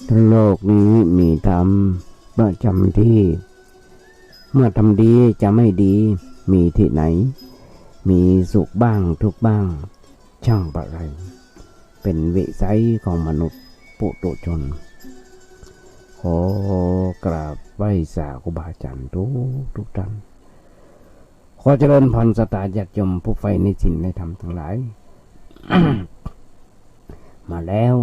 โลกนี้มีธรรมประจำที่เมื่อทำดีจะไม่ดีมีที่ไหนมีสุขบ้างทุกบ้างช่างประไรเป็นวิสัยของมนุษย์ปุถุชนขอกราบไหว้สาครูบาอาจารย์ทุกท่านขอเจริญพรสตาญาติโยมผู้ใฝ่ในศีลในธรรมทั้งหลาย มาแล้ว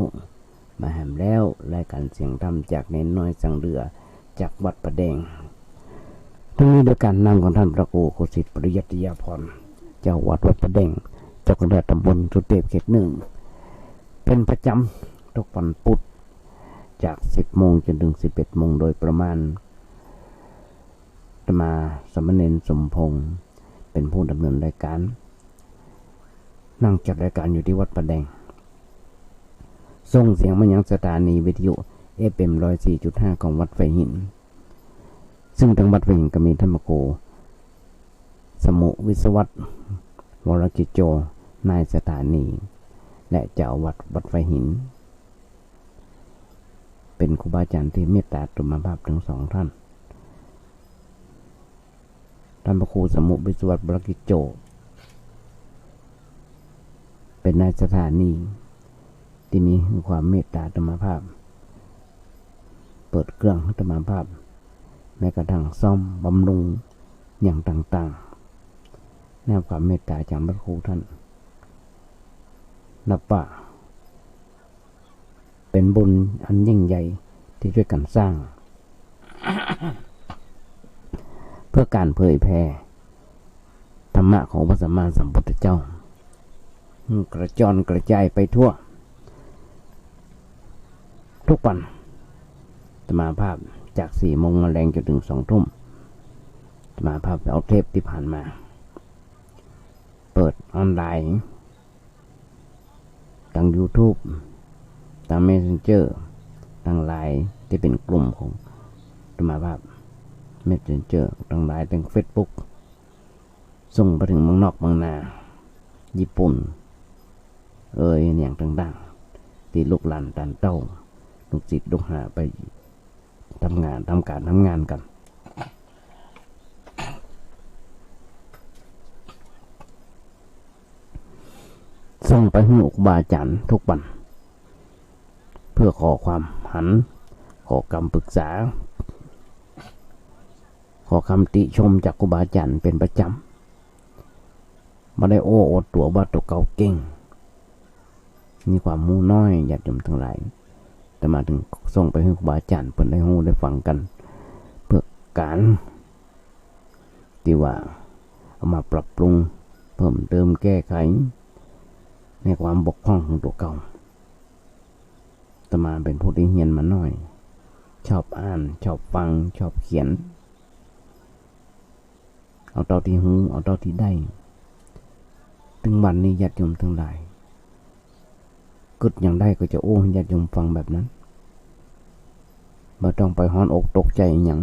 มาแหมแล้วรายการเสียงธรรมจากเน้นน้อยสังเรือจากวัดประแดงทั้งนี้โดยการนำของท่านพระครูโคสิทธิ์ปริยัติยาภรณ์เจ้าวัดประแดงเจ้าคณะตำบลสุเทพเขตหนึ่งเป็นประจำทุกวันพุธจาก 10 โมงจนถึง 11 โมงโดยประมาณอาตมาสมณเณรสมพงษ์เป็นผู้ดำเนินรายการนั่งจัดรายการอยู่ที่วัดประแดงส่งเสียงมายังสถานีวิทยุ FM 104.5 ของวัดไฟหินซึ่งทางวัดไฟหินก็มีธรรมโกสมุวิศวัตวรกิจโจนายสถานีและเจ้าวัดไฟหินเป็นครูบาอาจารย์ที่เมตตาตุมภาพทั้งสองท่านท่านพระครูสมุวิศวัตวรกิจโจเป็นนายสถานีที่มีความเมตตาธรรมภาพเปิดเครื่องธรรมภาพแม้กระทั่งซ่อมบำรุงอย่างต่างๆแนวความเมตตาจากพระครูท่านนับว่าเป็นบุญอันยิ่งใหญ่ที่ช่วยกันสร้าง เพื่อการเผยแผ่ธรรมะของพระสัมมาสัมพุทธเจ้ากระจรกระจายไปทั่วทุกวันธรรมาภาพจาก 4 โมงแรงจนถึง 2 ทุ่มธรรมาภาพเอาเทปที่ผ่านมาเปิดออนไลน์ทาง YouTube ทาง Messenger ทาง LINE ที่เป็นกลุ่มของธรรมาภาพ Messenger ทาง LINE ทาง Facebook ส่งไปถึงเมืองนอกเมืองนาญี่ปุ่นอย่างต่างๆที่ลูกหลานตันเต้าลูกศิษย์ลูกหาไปทำงานกันส่งไปให้ครูบาอาจารย์ทุกวันเพื่อขอความขอคำปรึกษาขอคำติชมจากครูบาอาจารย์เป็นประจำมาได้โอ้อดตัวว่าตัวเก่าเก่งมีความรู้น้อยญาติโยมทั้งหลายแต่มาถึงส่งไปให้ครูบาอาจารย์เพิ่นได้รู้ได้ฟังกันเพื่อการที่ว่าเอามาปรับปรุงเพิ่มเติมแก้ไขในความบกพร่องของตัวเก่าแต่มาเป็นผู้ที่เรียนมาน้อยชอบอ่านชอบฟังชอบเขียนเอาเท่าที่รู้เอาเท่าที่ได้ถึงวันนี้ญาติโยมทั้งหลายกึดอย่างได้ก็จะโอ้ญาติโยมฟังแบบนั้นบ่ต้องไปฮ้อนอกตกใจอย่าง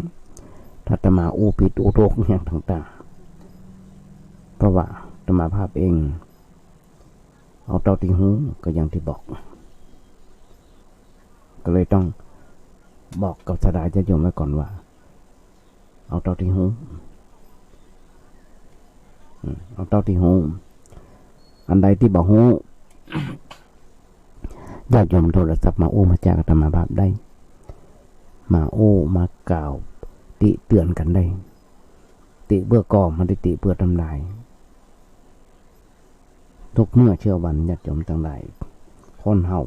ถ้าอาตมาอู้ผิดอู้ถูกอย่างต่างๆเพราะว่าอาตมาภาพเองเอาเท่าที่รู้ก็อย่างที่บอกก็เลยต้องบอกกับสดาญาติโยมไว้ก่อนว่าเอาเท่าที่รู้เอาเท่าที่รู้อันใดที่บ่รู้ญาติโยมโทรศัพท์มาโอ้มาจากอาตมาภาพได้มาโอ้มากล่าวติเตือนกันได้ติเพื่อก่อมันติเพื่อทำลายทุกเมื่อเชื่อวันญาติโยมทั้งหลายคนเฮา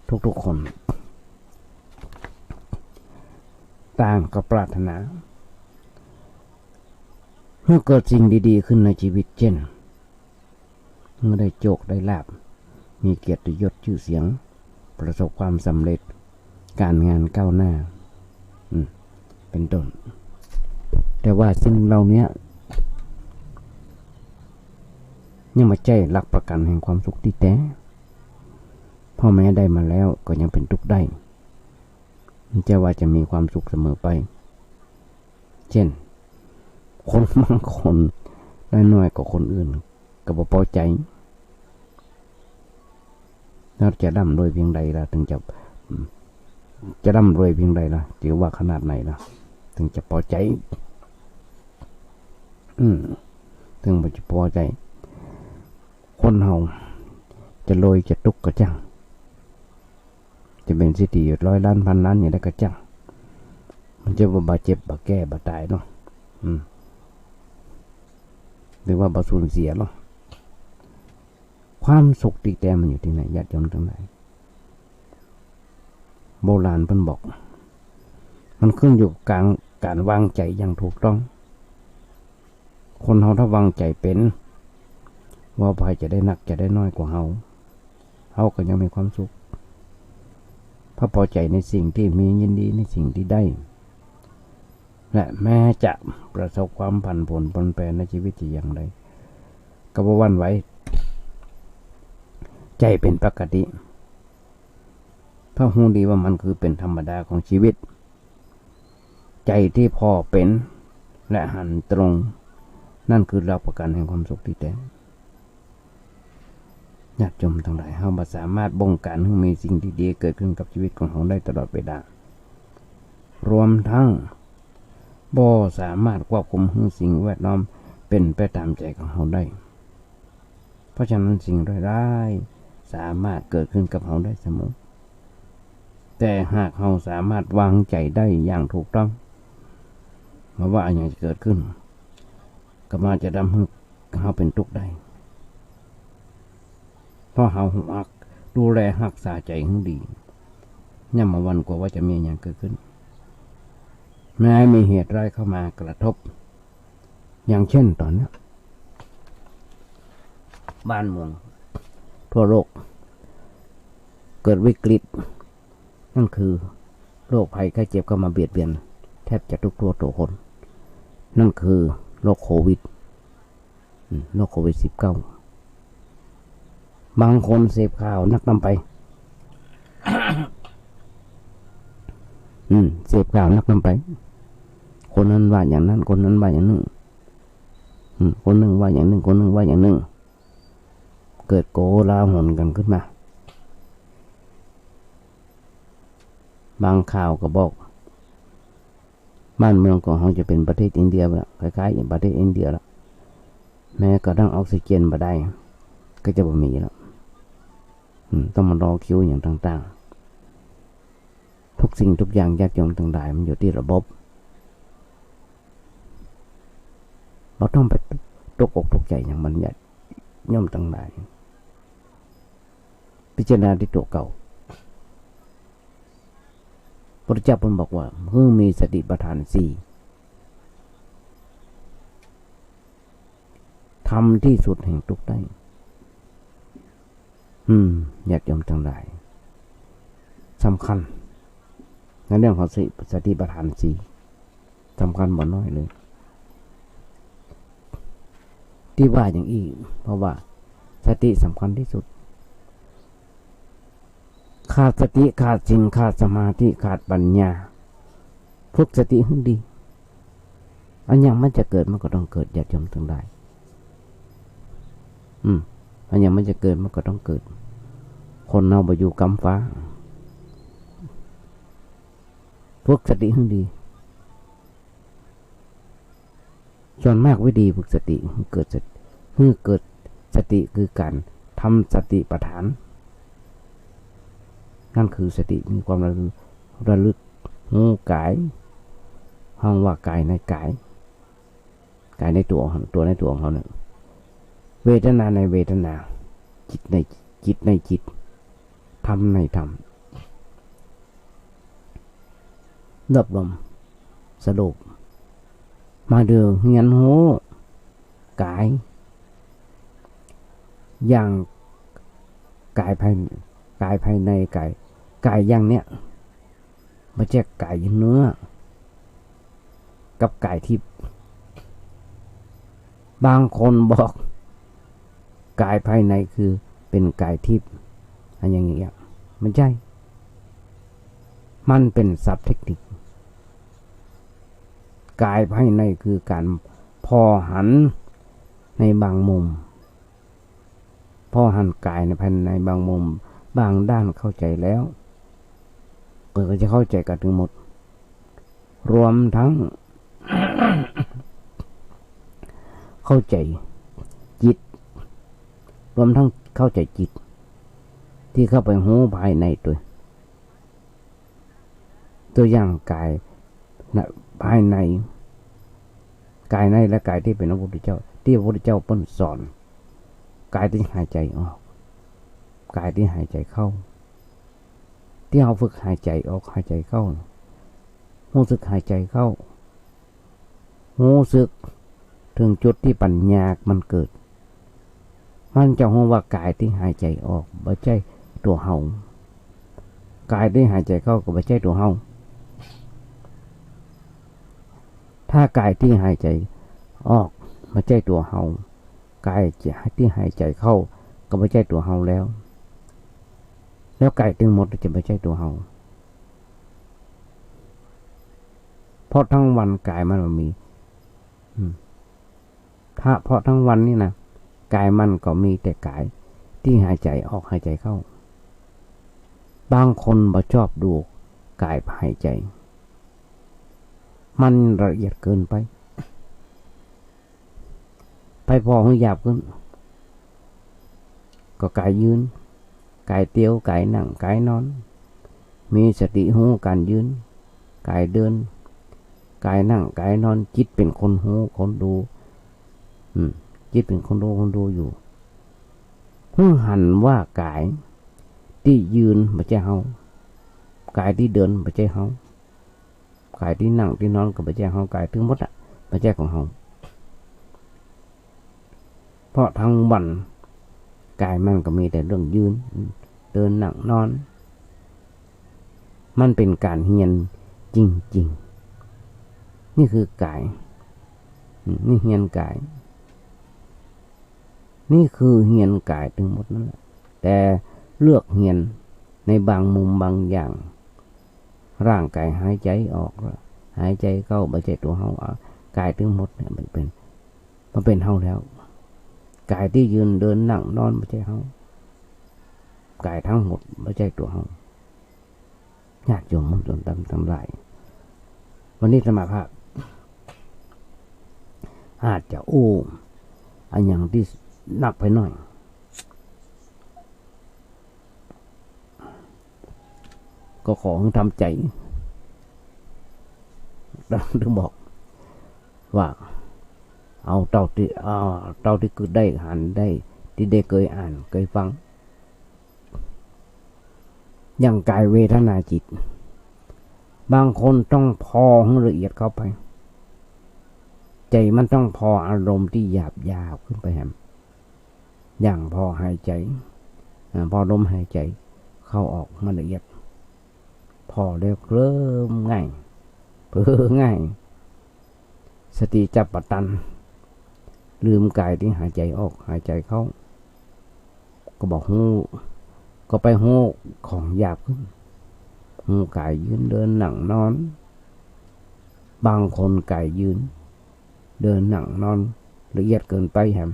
ทุกคนต่างก็ปรารถนาเมื่อเกิดสิ่งดีๆขึ้นในชีวิตเช่นเมื่อได้โชคได้ลาภมีเกียรติยศชื่อเสียงประสบความสำเร็จการงานก้าวหน้าเป็นต้นแต่ว่าสิ่งเหล่านี้ยังไม่ใช่หลักประกันแห่งความสุขที่แท้พ่อแม่ได้มาแล้วก็ยังเป็นทุกข์ได้ไม่ใช่ว่าจะมีความสุขเสมอไปเช่นคนบางคนได้น้อยกว่าคนอื่นก็บ่พอใจ แล้วจะร่ำรวยเพียงใดล่ะถึงจะร่ำรวยเพียงใดล่ะถือว่าขนาดไหนล่ะถึงจะพอใจถึงจะพอใจคนเฮาจะรวยจะทุกข์ก็จังจะเป็นสิทธิร้อยล้านพันล้านอย่างไรก็จังมันจะบาดเจ็บบาดแก้บาดตายเนาะหรือว่าบาดสูญเสียเนาะความสุขที่แท้มันอยู่ที่ไหนญาติโยมทั้งหลายโบราณเพิ่นบอกมันขึ้นอยู่กับการวางใจอย่างถูกต้องคนเฮาถ้าวางใจเป็นว่าภัยจะได้หนักจะได้น้อยกว่าเฮาก็ยังมีความสุขพอพอใจในสิ่งที่มียินดีในสิ่งที่ได้และแม้จะประสบความผันผวนปนแปรในชีวิตอย่างไรก็บ่หวั่นไหวใจเป็นปกติเพราะรู้ดีว่ามันคือเป็นธรรมดาของชีวิตใจที่พอเป็นและหันตรงนั่นคือหลักประกันแห่งความสุขที่แท้ญาติโยมทั้งหลายเฮาบ่สามารถบงการให้มีสิ่งดีๆเกิดขึ้นกับชีวิตของเฮาได้ตลอดเวลารวมทั้งบ่สามารถควบคุมให้สิ่งแวดล้อมเป็นไปตามใจของเฮาได้เพราะฉะนั้นสิ่งร้ายๆสามารถเกิดขึ้นกับเฮาได้เสมอแต่หากเฮาสามารถวางใจได้อย่างถูกต้องมาว่าอย่างจะเกิดขึ้นก็มาจะทำให้เฮาเป็นทุกข์ได้เพราะเฮาหักดูแลรักษาใจให้ดีย่ำมาวันกว่าว่าจะมีอย่างเกิดขึ้นแม้มีเหตุร้ายเข้ามากระทบอย่างเช่นตอนนี้บ้านเมืองทั่วโลกเกิดวิกฤตนั่นคือโรคภัยไข้เจ็บเข้ามาเบียดเบียนแทบจะทุกตัวคนนั่นคือโรคโควิด-19 บางคนเสพข่าวนักนำไป เสพข่าวนักนำไปคนนั้นว่าอย่างนั้นคนนั้นว่าอย่างนึงคนหนึ่งว่าอย่างนึงคนหนึ่งว่าอย่างนึงเกิดโกลาหลกันขึ้นมาบางข่าวก็บอกบ้านเมืองของเขาจะเป็นประเทศอินเดียแล้วคล้ายๆอย่างประเทศอินเดียแล้วแม้กระทั่งออกซิเจนมาได้ก็จะบ่มีแล้วต้องมารอคิวอย่างต่างๆทุกสิ่งทุกอย่างญาติโยมทั้งหลายมันอยู่ที่ระบบเราต้องไปตกอกตกใจอย่างมันญาติโยมทั้งหลายพิจารณาที่ตัวเก่าพระเจ้าบอกว่าเมื่อมีสติปัฏฐาน4ทำที่สุดแห่งทุกข์ได้ญาติโยมทั้งหลายสำคัญในเรื่องของสติปัฏฐาน4สำคัญบ่น้อยเลยที่ว่าอย่างอีกเพราะว่าสติสำคัญที่สุดขาดสติขาดศีลขาดสมาธิขาดปัญญาฝึกสติให้ดีอันยังมันจะเกิดมันก็ต้องเกิดญาติโยมทั้งหลายอันยังมันจะเกิดมันก็ต้องเกิดคนเราไปอยู่กำฟ้าฝึกสติให้ดีส่วนมากวิธีฝึกสติเกิดสติคือการทำสติปัฏฐานนั่นคือสติมีความระลึกรู้กายห้องว่ากายในกายในตัวในตัวของเขาเนี่ยเวทนาในเวทนาจิตในจิตธรรมในธรรมรวบรวมสรุปมาเดือเงียนโหกายอย่างกายภายในกายอย่างเนี้ยไม่ใช่กายเนื้อกับกายทิพย์บางคนบอกกายภายในคือเป็นกายทิพย์อันอย่างเงี้ยไม่ใช่มันเป็นศัพท์เทคนิคกายภายในคือการพอหันในบางมุมพอหันกายในภายในบางมุม บางด้านเข้าใจแล้วก็จะเข้าใจกันทั้งหมดรวมทั้ง เข้าใจจิตรวมทั้งเข้าใจจิตที่เข้าไปหูภายในตัวอย่างกายภายในกายในและกายที่เป็นพระพุทธเจ้าที่พระพุทธเจ้าเปิ้นสอนกายที่หายใจออกกายที่หายใจเข้าที่เราฝึกหายใจออกหายใจเข้ารู้สึกหายใจเข้ารู้สึกถึงจุดที่ปัญญามันเกิดมันจะรู้ว่ากายที่หายใจออกไม่ใช่ตัวเฮากายที่หายใจเข้าก็ไม่ใช่ตัวเฮาถ้ากายที่หายใจออกไม่ใช่ตัวเฮากายที่หายใจเข้าก็ไม่ใช่ตัวเฮาแล้วกายทั้งหมดจะไม่ใช่ตัวเฮาเพราะทั้งวันกายมันมีเพราะทั้งวันนี่นะกายมันก็มีแต่กายที่หายใจออกหายใจเข้าบางคนบ่ชอบดูกายหายใจมันละเอียดเกินไปพอให้หยาบขึ้นก็กายยืนกายเตี้ยวกายนั่งกายนอนมีสติหูการยืนกายเดินกายนั่งกายนอนจิตเป็นคนหูคนดูจิตเป็นคนดูอยู่หันว่ากายที่ยืนไม่ใช่เฮากายที่เดินไม่ใช่เฮากายที่นั่งที่นอนก็ไม่ใช่เฮากายทั้งหมดไม่ใช่ของเฮาเพราะทั้งวันกายมันก็มีแต่เรื่องยืนเดินนั่งนอนมันเป็นการเฮียนจริงๆนี่คือกายนี่เฮียนกายนี่คือเฮียนกายทั้งหมดนั่นแหละแต่เลือกเฮียนในบางมุมบางอย่างร่างกายหายใจออกหายใจเข้าไม่ใช่ตัวเฮากายทั้งหมดเนี่ยมันเป็นเฮาแล้วกายที่ยืนเดินนั่งนอนไม่ใช่เฮากายทั้งหมดไม่ใช่ตัวเฮาญาติโยมจนทำลายวันนี้สมาภาพอาจจะอันอย่างที่หนักไปหน่อยก็ขอให้ทำใจถึงบอกว่าเอาเท่าที่คือได้หันได้ที่ได้เคยอ่านเคยฟังอย่างกายเวทนาจิตบางคนต้องพอให้ละเอียดเข้าไปใจมันต้องพออารมณ์ที่หยาบขึ้นไปแฮมอย่างพอหายใจพอลมหายใจเข้าออกมันละเอียดพอเร็วเริ่มง่ายเพื่อง่ายสติจับปัตตันลืมกายที่หายใจออกหายใจเข้าก็บอกหูก็ไปหูของหยาบขึ้นหูกายยืนเดินนั่งนอนบางคนกายยืนเดินนั่งนอนละเอียดเกินไปแฮม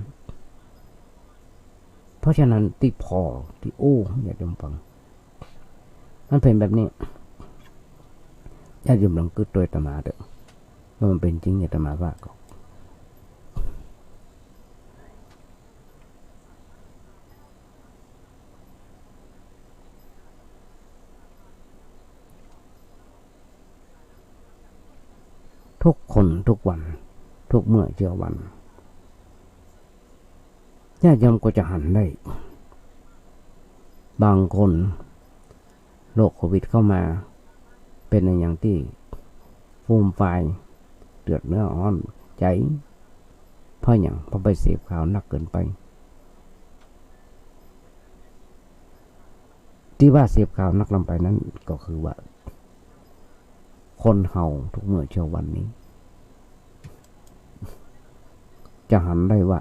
เพราะฉะนั้นที่พอที่อยากจำฟังมันเป็นแบบนี้ญาติโยมลองคิดตัวอาตมาเถอะว่ามันเป็นจริงอาตมาว่าก็ทุกคนทุกวันทุกเมื่อเช้าวันญาติโยมก็จะหันได้บางคนโรคโควิดเข้ามาเป็นอย่างที่ฟูมไฟเดือดเนื้ออ่อนใจเพราะไปเสพข่าวหนักเกินไปที่ว่าเสพข่าวนักลำไปนั้นก็คือว่าคนเฮาทุกเมื่อเช้าวันนี้จะหันได้ว่า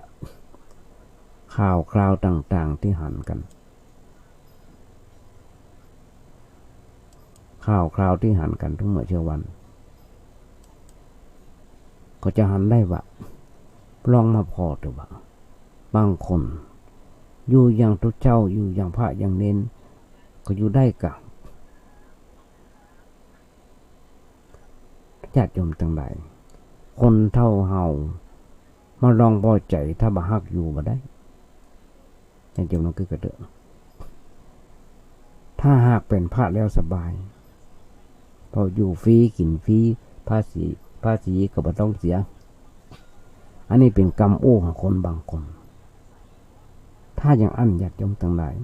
ข่าวคราวต่างๆที่หันกันข่าวคราวที่หันกันทุกเมื่อเช้าวันก็จะหันได้ว่าลองมาพอเถอะว่าบางคนอยู่อย่างทุกเจ้าอยู่อย่างพระอย่างเน้น ก็อยู่ได้กับญาติโยมทั้งหลายคนเท่าเฮามาลองพอใจถ้าบ่ฮักอยู่บ่ได้ญาติโยมนั่นคือกระเดอะถ้าหากเป็นพระแล้วสบายพออยู่ฟรีกินฟรีภาษีก็บ่ต้องเสียอันนี้เป็นกรรมโอ้ของคนบางคนถ้าอย่างอั้นญาติโยมทั้งหลาย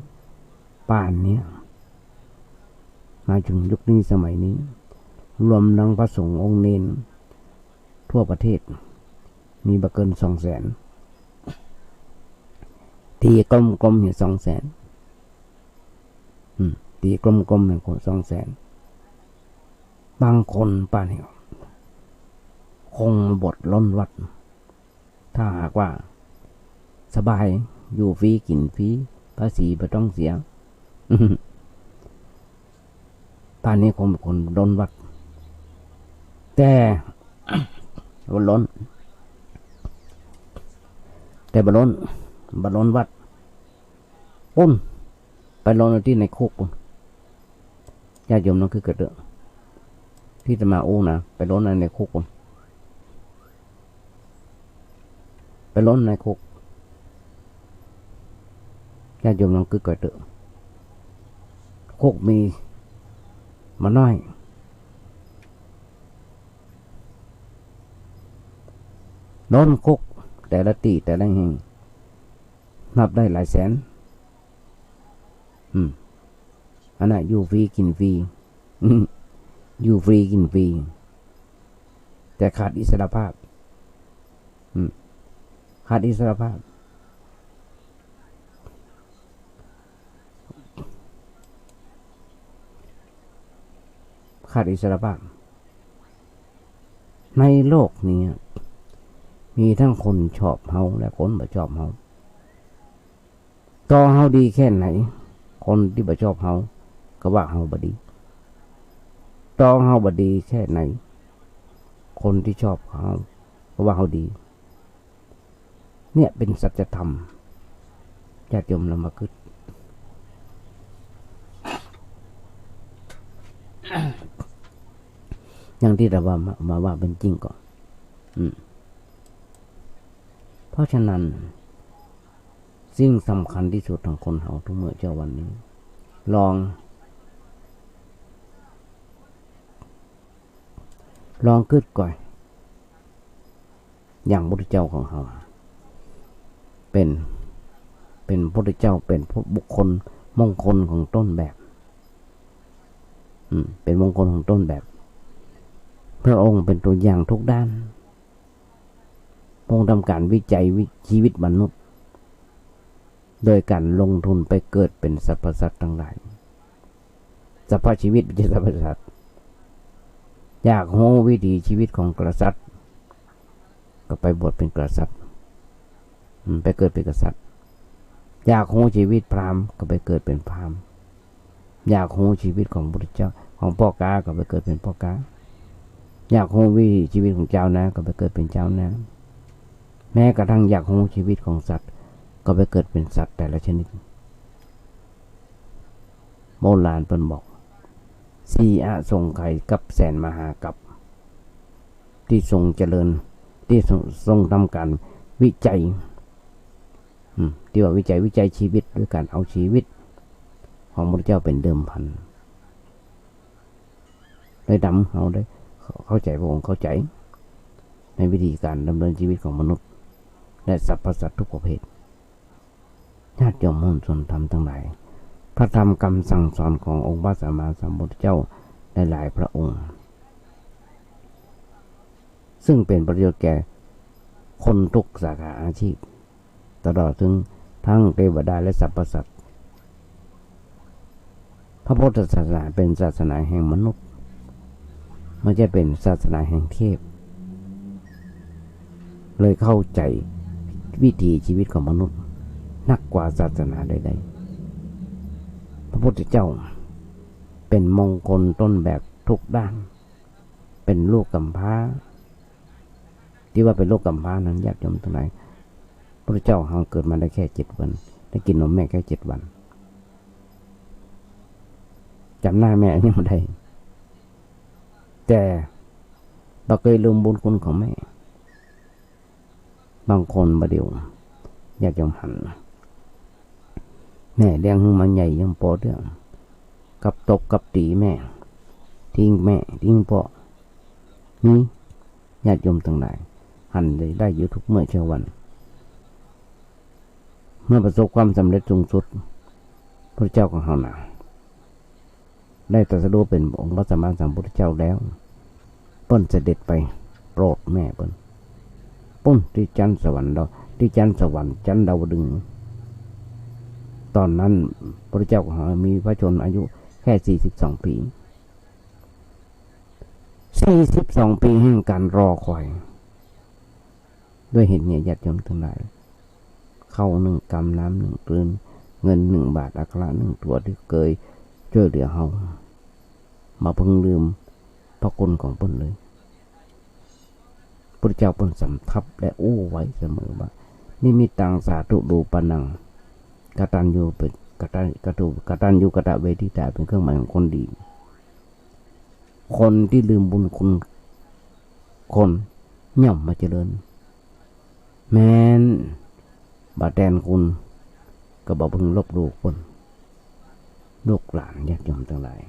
ป่านนี้มาถึงยุคนี้สมัยนี้รวมทั้งพระสงฆ์องค์เณรทั่วประเทศมีบ่เกิน 200,000 ตีกลมๆเนี่ย 200,000 ตีกลมๆเนี่ย 200,000 บางคนป่านนี้คงบทล้นวัดถ้าหากว่าสบายอยู่ฟรีกินฟรีภาษีบ่ต้องเสียป่านนี้คงเป็นคนล้นวัดแต่ล้นแต่บ่ล้นวัดปุ้นไปล้นที่ในคุกปุ้นญาติโยมนั่นคือเกิดเรื่องที่จะมาโอ้นะไปล้นในคุกปุ้นไปล้นในคุกญาติโยมนั่นคือเกิดเรื่องคุกมีมาน้อยล้นคุกแต่ละตีแต่ละแห่งนับได้หลายแสนอันนั้นอยู่ฟรีกินฟรีอยู่ฟรีกินฟรีแต่ขาดอิสรภาพขาดอิสรภาพในโลกนี้มีทั้งคนชอบเฮาและคนบ่ชอบเฮาต่อเฮาดีแค่ไหนคนที่บ่ชอบเฮาก็ว่าเฮาบ่ดีต่อเฮาบ่ดีแค่ไหนคนที่ชอบเฮาก็ว่าเฮาดีเนี่ยเป็นสัจธรรมญาติโยมนำมาคิดอย่างที่เราว่าเป็นจริงก่อนเพราะฉะนั้นสิ่งสำคัญที่สุดของคนเฮาทุกเมื่อเจ้าวันนี้ลองคิดก่อนอย่างพระพุทธเจ้าของเฮาเป็นพระพุทธเจ้าเป็นบุคคลมงคลของต้นแบบเป็นมงคลของต้นแบบพระองค์เป็นตัวอย่างทุกด้านพระองค์ทำการวิจัยชีวิตมนุษย์โดยการลงทุนไปเกิดเป็นสรรพสัตว์ทั้งหลายสรรพชีวิตเป็นสรรพสัตว์อยากรู้วิถีชีวิตของกษัตริย์ก็ไปบวชเป็นกษัตริย์ไปเกิดเป็นกษัตริย์อยากรู้ชีวิตพราหมณ์ก็ไปเกิดเป็นพราหมณ์อยากรู้ชีวิตของพระพุทธเจ้าของพ่อกาก็ไปเกิดเป็นพ่อกาอยากรู้วิถีชีวิตของเจ้านะก็ไปเกิดเป็นเจ้านะแม้กระทั่งอยากรู้ชีวิตของสัตว์ก็ไปเกิดเป็นสัตว์แต่ละชนิดโบราณเพิ่นบอกสีอสงไขยกับแสนมหากัปที่ทรงเจริญที่ทรงทำการวิจัยที่ว่าวิจัยชีวิตด้วยการเอาชีวิตของพระพุทธเจ้าเป็นเดิมพันได้ดำเอาได้เข้าใจพระองค์เข้าใจในวิธีการดำเนินชีวิตของมนุษย์และสรรพสัตว์ทุกประเภทญาติโยมมนชนธรรมทั้งหลายพระธรรมคำสั่งสอนขององค์พระสัมมาสัมพุทธเจ้าได้หลายพระองค์ซึ่งเป็นประโยชน์แก่คนทุกสาขาอาชีพตลอดถึงทั้งเทวดาและสรรพสัตว์พระพุทธศาสนาเป็นศาสนาแห่งมนุษย์ไม่ใช่เป็นศาสนาแห่งเทพเลยเข้าใจวิถีชีวิตของมนุษย์นักกว่าศาสนาใดๆพระพุทธเจ้าเป็นมงคลต้นแบบทุกด้านเป็นลูกกำพร้าที่ว่าเป็นลูกกำพร้านั้นญาติโยมทั้งหลายพระเจ้าเฮาเกิดมาได้แค่7 วันได้กินนมแม่แค่7 วัน จำหน้าแม่ยังไม่ได้แต่เราเคยลืมบุญคุณของแม่บางคนประเดี๋ยวอยากจะหันแม่เลี้ยงมันใหญ่ยังพอเรื่องกับตบกับตีแม่ทิ้งแม่ทิ้งพ่อนี่ญาติโยมทั้งหลายหันได้อยู่ทุกเมื่อเช้าวันเมื่อประสบความสำเร็จสูงสุดพระเจ้าของเราหนาได้ตรัสรู้เป็นองค์พระสัมมาสัมพุทธเจ้าแล้วเปิ้นเสด็จไปโปรดแม่เปิ้นปุ้นที่จันทร์สวรรค์เราที่จันทร์สวรรค์จันทร์ดาวดึงส์ตอนนั้นพระเจ้าของเรามีพระชนอายุแค่42 ปี42 ปีแห่งการรอคอยด้วยเหตุเนี่ยญาติโยมทั้งหลายเข้า1 กำน้ำ1 กลืนเงิน1 บาทอัคระ1 ตัวที่เคยช่วยเหลือเฮามาเพิ่งลืมพระคุณของเพิ่นเลยพระเจ้าเพิ่นสำทับและอู้ไว้เสมอว่านี่มีตังสาธุดูปนังกตัญญูเป็นกตัญญูกตเวทิตาเป็นเครื่องหมายของคนดีคนที่ลืมบุญคุณคนย่อมมาเจริญแม้นบาแทนคุณก็บ่พึงลบหลู่คนลูกหลานญาติโยมทั้งหลาย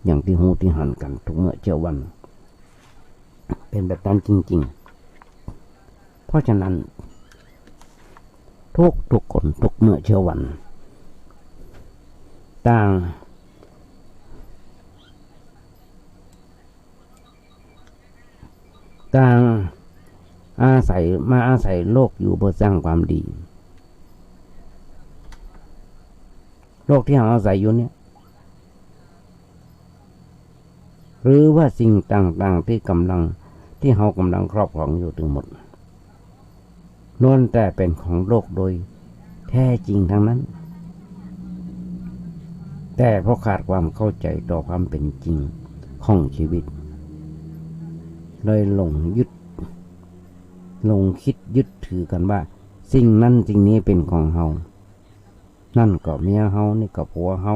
อย่างที่หูที่หันกันทุกเมื่อเช้าวันเป็นแบบนั้นจริงๆเพราะฉะนั้นทุกคนทุกเมื่อเช้าวันต่างอาศัยโลกอยู่เพื่อสร้างความดีโลกที่เราอาศัยอยู่เนี่ยหรือว่าสิ่งต่างๆที่เรากำลังครอบครองอยู่ทั้งหมดล้วนแต่เป็นของโลกโดยแท้จริงทั้งนั้นแต่เพราะขาดความเข้าใจต่อความเป็นจริงของชีวิตเลยหลงคิดยึดถือกันว่าสิ่งนั้นสิ่งนี้เป็นของเฮานั่นก็เมียเฮานี่ก็ผัวเฮา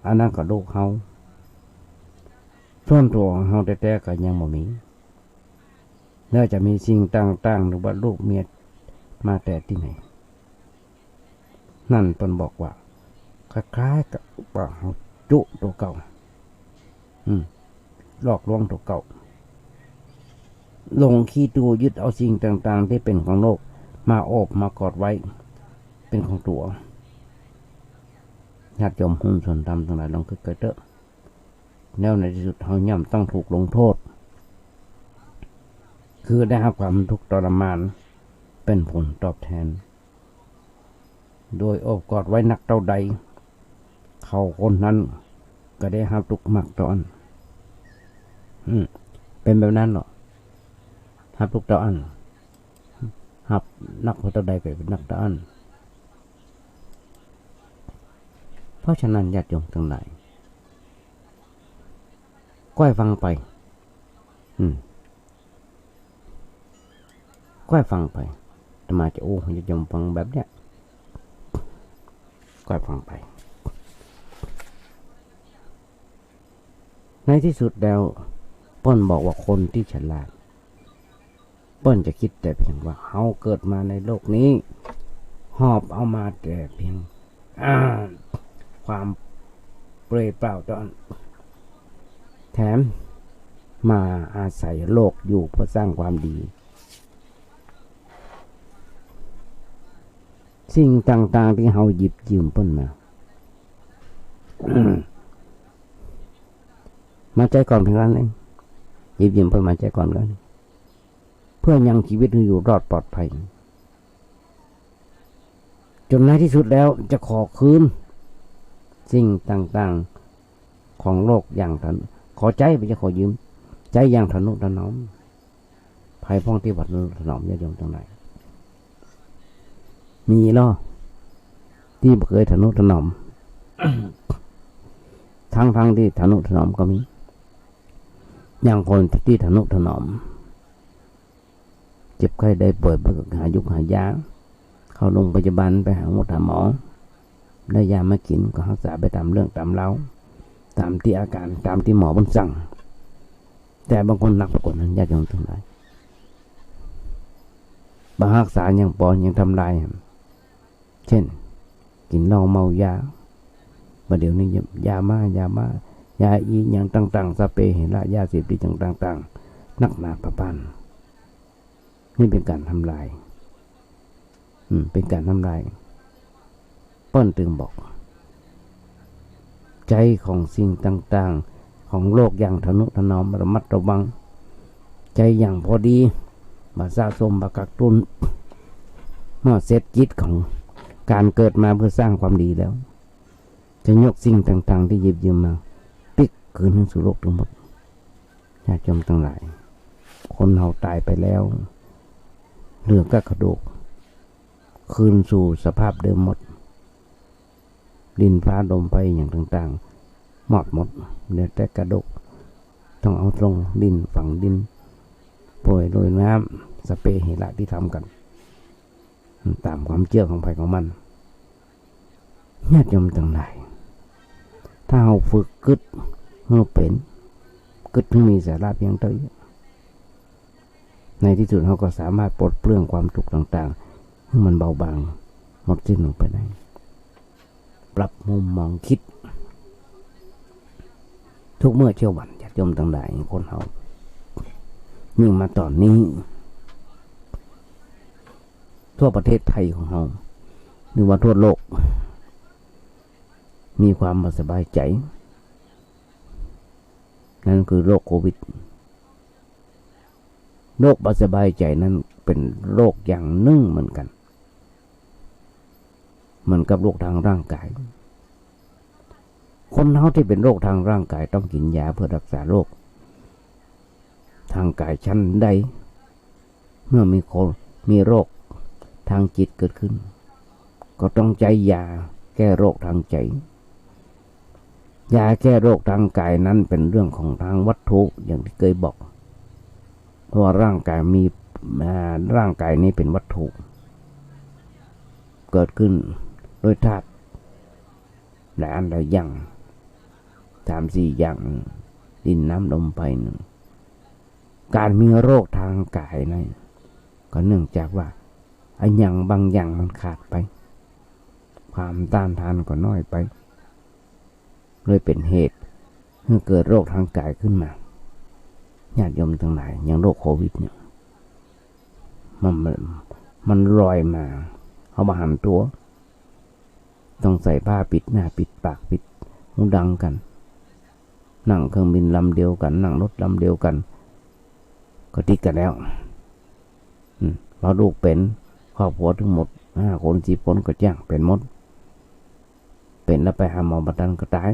อันนั้นก็ลูกเฮาส่วนตัวของเฮาแต่ก็ยังบ่มีแล้วจะมีสิ่งต่างๆหรือว่าลูกเมียมาแต่ที่ไหนนั่นเพิ่นบอกว่าคล้ายๆกับว่าเฮาจุตัวเก่าหลอกลวงตัวเก่าหลงขี้ตัวยึดเอาสิ่งต่างๆที่เป็นของโลกมาโอบมากอดไว้เป็นของตัวญาติโยมหุ้นส่วนธรรมทั้งหลายลองคิดเถอะแล้วในที่สุดเฮาย่อมต้องถูกลงโทษคือได้รับความทุกข์ทรมานเป็นผลตอบแทนโดยโอบกอดไว้นักเท่าใดเขาคนนั้นก็ได้รับทุกข์มากตอนเป็นแบบนั้นหรอรับทุกข์ตอนรับนักเท่าใดก็เป็นนักตอนเพราะฉะนั้นญาติโยมทั้งหลายก้อยฟังไปก้อยฟังไปแต่มาจะญาติโยมฟังแบบเนี้ยก้อยฟังไปในที่สุดแล้วเปิ้นบอกว่าคนที่ฉลาดเปิ้นจะคิดแต่เพียงว่าเฮาเกิดมาในโลกนี้หอบเอามาแต่เพียงความเปรย์เปล่าตอนแถมมาอาศัยโลกอยู่เพื่อสร้างความดีสิ่งต่างๆที่เฮาหยิบยืมเปิ้นมาใจก่อนเพียงนั้นเองหยิบยืมเปิ้นมาใจก่อนกันเพื่อยังชีวิตให้อยู่รอดปลอดภัยจนในที่สุดแล้วจะขอคืนสิ่งต่างๆของโลกอย่างขอใจไปจะขอยืมใจอย่างทนุถนอมภายพ้องที่วัดทนุถนอมญาติโยมทั้งหลายมีล่อที่เคยทนุถนอม ทั้งที่ทนุถนอมก็มีอย่างคนที่ทนุถนอมเจ็บไข้ได้ป่วยไปหายุกหายาเข้าโรงพยาบาลไปหาหมอได้ยามากินก็รักษาไปตามเรื่องตามเล่าต ตามที่อาการตามที่หมอบนสั่งแต่บางคนหนักกว่านั้นญาติโยมทั้งหลายบางรักษาอย่างปอนยังทำลายเช่นกินเหล้าเมายาประเดี๋ยวนี้ยามาอีอย่างต่างๆสเปรย์เห็นละยาเสพติดต่างๆนักหนาประพันนี่เป็นการทำลายเป็นการทำลายเปิ้นตึงบอกใจของสิ่งต่างๆของโลกอย่างทนุถนอมระมัดระวังใจอย่างพอดีมาสะสมมากักตุนเมื่อเสร็จจิตของการเกิดมาเพื่อสร้างความดีแล้วจะยกสิ่งต่างๆที่หยิบยืมมาปิกคืนสู่โลกทั้งหมดญาติโยมทั้งหลายคนเฮาตายไปแล้วเหลือก็กระดูกคืนสู่สภาพเดิมหมดดินฟ้าลมไฟอย่างต่างๆหมดเหลือแต่กระดูกต้องเอาตรงดินฝังดินโปรยโรยน้ำสเปรย์เฮละที่ทำกันตามความเชื่อของใครของมันญาติโยมทั้งหลายถ้าเราฝึกกึศเมื่อเป็นกึศถึงมีสาระเพียงเท่านี้ในที่สุดเราก็สามารถปลดเปลื้องความทุกข์ต่างๆให้มันเบาบางหมดสิ้นลงไปได้ปรับมุมมองคิดทุกเมื่อเช้าวันญาติโยมทั้งหลายคนเรายิ่งมาตอนนี้ทั่วประเทศไทยของเราหรือว่าทั่วโลกมีความไม่สบายใจนั่นคือโรคโควิดโรคไม่สบายใจนั้นเป็นโรคอย่างหนึ่งเหมือนกันเหมือนกับโรคทางร่างกายคนเราที่เป็นโรคทางร่างกายต้องกินยาเพื่อรักษาโรคทางกายชั้นใดเมื่อมีโรคทางจิตเกิดขึ้นก็ต้องใจยาแก้โรคทางใจยาแก้โรคทางกายนั้นเป็นเรื่องของทางวัตถุอย่างที่เคยบอกเพราะว่าร่างกายนี้เป็นวัตถุเกิดขึ้นโดยธาตุหลายอันหลายอย่าง3-4อย่างดินน้ำลมไฟหนึ่งการมีโรคทางกายนั้นก็เนื่องจากว่าไอ้อย่างบางอย่างมันขาดไปความต้านทานก็น้อยไปเลยเป็นเหตุให้เกิดโรคทางกายขึ้นมาญาติโยมทั้งหลายอย่างโรคโควิดเนี่ยมันลอยมาเอามาหันตัวต้องใส่ผ้าปิดหน้าปิดปากปิดหูดังกันนั่งเครื่องบินลำเดียวกันนั่งรถลำเดียวกันก็ติดกันแล้วพอลูกเป็นครอบครัวทั้งหมด5 คน10 คนก็แจ้งเป็นหมดเป็นแล้วไปหาหมอบัตันก็ตาย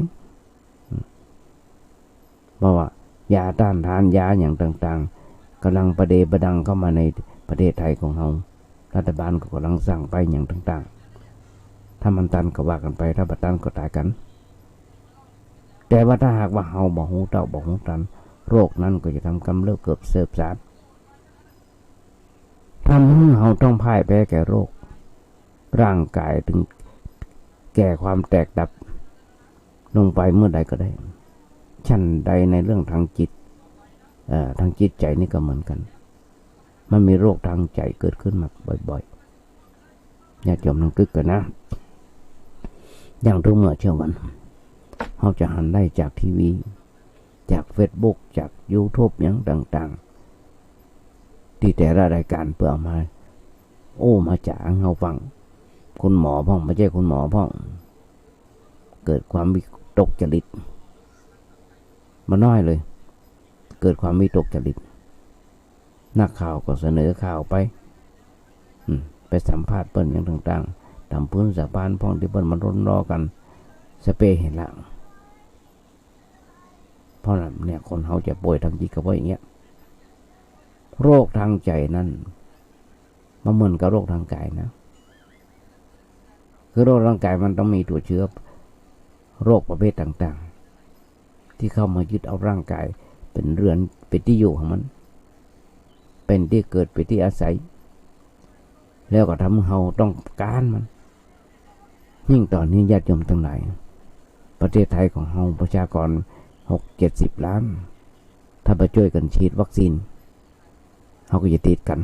เพราะว่ายาต้านทานยาอย่างต่างๆกำลังประเดประดังเข้ามาในประเทศไทยของเรารัฐบาลก็กำลังสั่งไปอย่างต่างๆถ้ามันตันก็ว่ากันไปถ้าบัตันก็ตายกันแต่ว่าถ้าหากว่าเฮาบ่ฮู้เต้าบ่ฮู้ตันโรคนั้นก็จะทำกำเริบเกิดเสิบสารทำให้เฮาต้องพ่ายแพ้แก่โรคร่างกายถึงแก่ความแตกดับลงไปเมื่อใดก็ได้ชั้นใดในเรื่องทางจิตทางจิตใจนี่ก็เหมือนกันมันมีโรคทางใจเกิดขึ้นมาบ่อยๆญาติโยมต้องกึกกันนะอย่างทุกเมื่อเช้าวันเราจะหันได้จากทีวีจาก Facebook จาก YouTube อย่างต่างๆที่แต่ละรายการเพื่อมามาจากเราฟังคุณหมอพ่องไม่ใช่คุณหมอพ่องเกิดความวิตกจริตมาน้อยเลยเกิดความวิตกจริตนักข่าวก็เสนอข่าวไปไปสัมภาษณ์เปิ้นอย่างต่างๆตามพื้นสะพานพ่องที่เปิ้นมันร้นรอกันสเปรย์เห็นละเพราะนั้นเนี่ยคนเขาจะป่วยทางจิตก็เพราะอย่างเงี้ยโรคทางใจนั้นมันเหมือนกับโรคทางกายนะคือโรคทางกายมันต้องมีตัวเชื้อโรคประเภทต่างๆที่เข้ามายึดเอาร่างกายเป็นเรือนเป็นที่อยู่ของมันเป็นที่เกิดเป็นที่อาศัยแล้วก็ทำให้เราต้องการมันยิ่งตอนนี้ญาติโยมทั้งหลาย ประเทศไทยของเราประชากร60-70 ล้านถ้าไปช่วยกันฉีดวัคซีนเขาก็จะติดกัน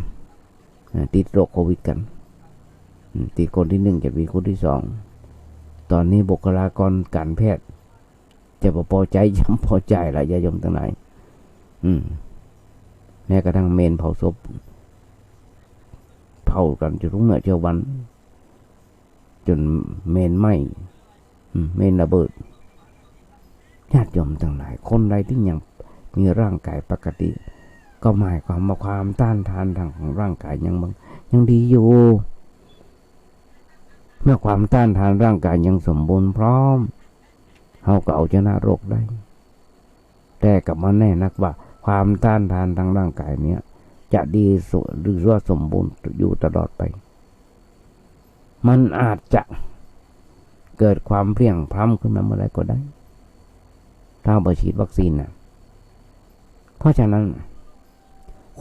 ติดโรคโควิดกันติดคนที่1จะมีคนที่2ตอนนี้บุคลากรการแพทย์จะพอใจยังพอใจหลายญาติโยมทั้งหลายแม้กระทั่งเมนเผาศพเผากันจนรุ่งเช้าวันจนเมนไหม้เมนระเบิดญาติโยมทั้งหลายคนใดที่ยังมีร่างกายปกติก็หมายความว่าความต้านทานทางของร่างกายยังดีอยู่เมื่อความต้านทานร่างกายยังสมบูรณ์พร้อมเขาก็เอาชนะโรคได้แต่กับมันแน่นักว่าความต้านทานทางร่างกายเนี้ยจะดีหรือว่าสมบูรณ์อยู่ตลอดไปมันอาจจะเกิดความเพลี่ยงพล้ำขึ้นมาเมื่อไรก็ได้ถ้าไปฉีดวัคซีนนะเพราะฉะนั้น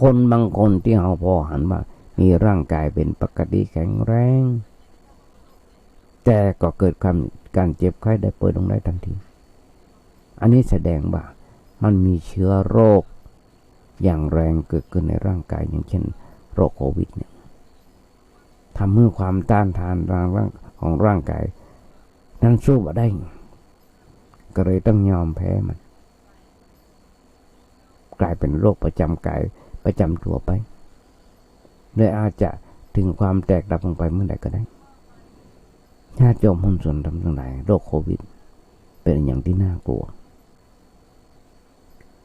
คนบางคนที่เขาพอหันมามีร่างกายเป็นปกติแข็งแรงแต่ก็เกิดการเจ็บไข้ได้ป่วยลงได้ทันทีอันนี้แสดงว่ามันมีเชื้อโรคอย่างแรงเกิดขึ้นในร่างกายอย่างเช่นโรคโควิดเนี่ยทำให้ความต้านทานของร่างกายนั้นสู้มาได้ก็เลยต้องยอมแพ้มันกลายเป็นโรคประจำกายประจำตัวไปเลยอาจจะถึงความแตกดับลงไปเมื่อใดก็ได้ญาติโยมหุ้นส่วนทำทั้งหลายโรคโควิดเป็นอย่างที่น่ากลัว